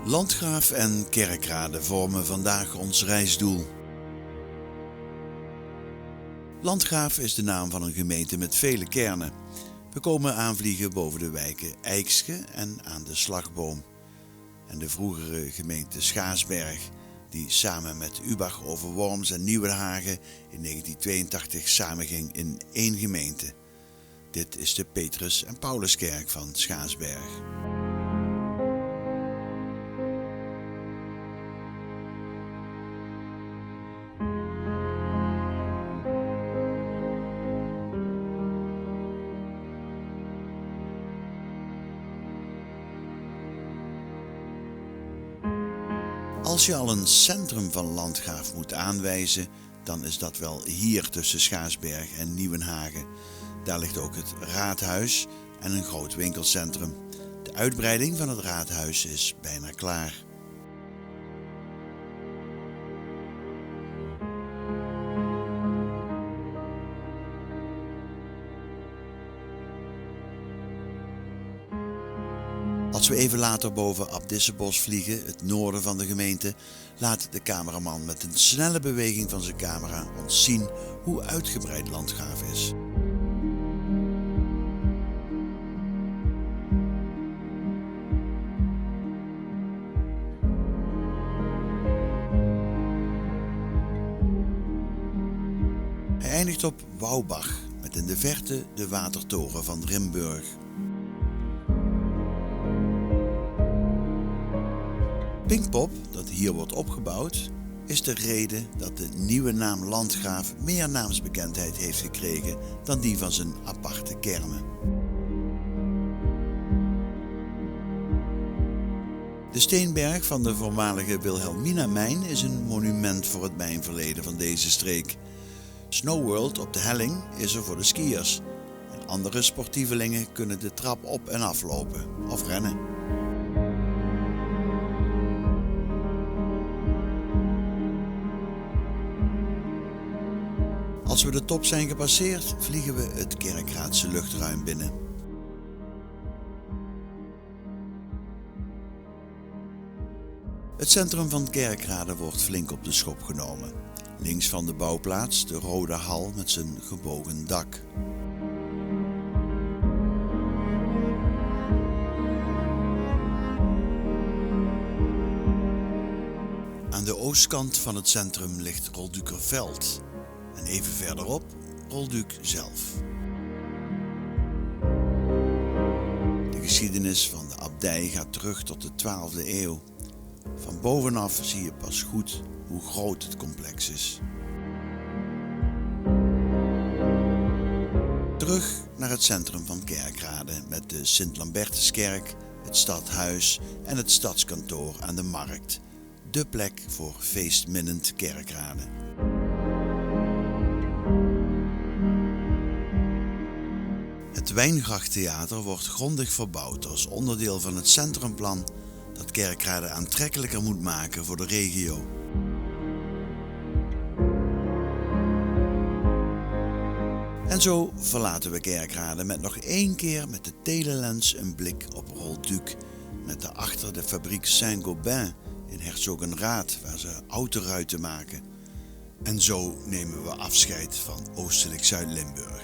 Landgraaf en Kerkrade vormen vandaag ons reisdoel. Landgraaf is de naam van een gemeente met vele kernen. We komen aanvliegen boven de wijken Eikske en aan de Slagboom. En de vroegere gemeente Schaarsberg, die samen met Ubach over Worms en Nieuwenhagen in 1982 samenging in één gemeente. Dit is de Petrus en Pauluskerk van Schaarsberg. Als je al een centrum van Landgraaf moet aanwijzen, dan is dat wel hier tussen Schaarsberg en Nieuwenhagen. Daar ligt ook het raadhuis en een groot winkelcentrum. De uitbreiding van het raadhuis is bijna klaar. Als we even later boven Abdissenbos vliegen, het noorden van de gemeente, laat de cameraman met een snelle beweging van zijn camera ons zien hoe uitgebreid Landgraaf is. Hij eindigt op Waubach, met in de verte de watertoren van Rimburg. Pinkpop, dat hier wordt opgebouwd, is de reden dat de nieuwe naam Landgraaf meer naamsbekendheid heeft gekregen dan die van zijn aparte kernen. De steenberg van de voormalige Wilhelmina-mijn is een monument voor het mijnverleden van deze streek. Snowworld op de helling is er voor de skiers en andere sportievelingen kunnen de trap op en aflopen of rennen. Als we de top zijn gepasseerd, vliegen we het Kerkraadse luchtruim binnen. Het centrum van Kerkrade wordt flink op de schop genomen. Links van de bouwplaats de rode hal met zijn gebogen dak. Aan de oostkant van het centrum ligt Roldukerveld. En even verderop Rolduc zelf. De geschiedenis van de abdij gaat terug tot de 12e eeuw. Van bovenaf zie je pas goed hoe groot het complex is. Terug naar het centrum van Kerkrade met de Sint-Lambertuskerk, het stadhuis en het stadskantoor aan de markt. De plek voor feestminnend Kerkrade. Het Wijngrachttheater wordt grondig verbouwd als onderdeel van het centrumplan dat Kerkrade aantrekkelijker moet maken voor de regio. En zo verlaten we Kerkrade met nog één keer met de telelens een blik op Rolduc, met daarachter de fabriek Saint-Gobain in Herzogenrath waar ze autoruiten maken. En zo nemen we afscheid van Oostelijk Zuid-Limburg.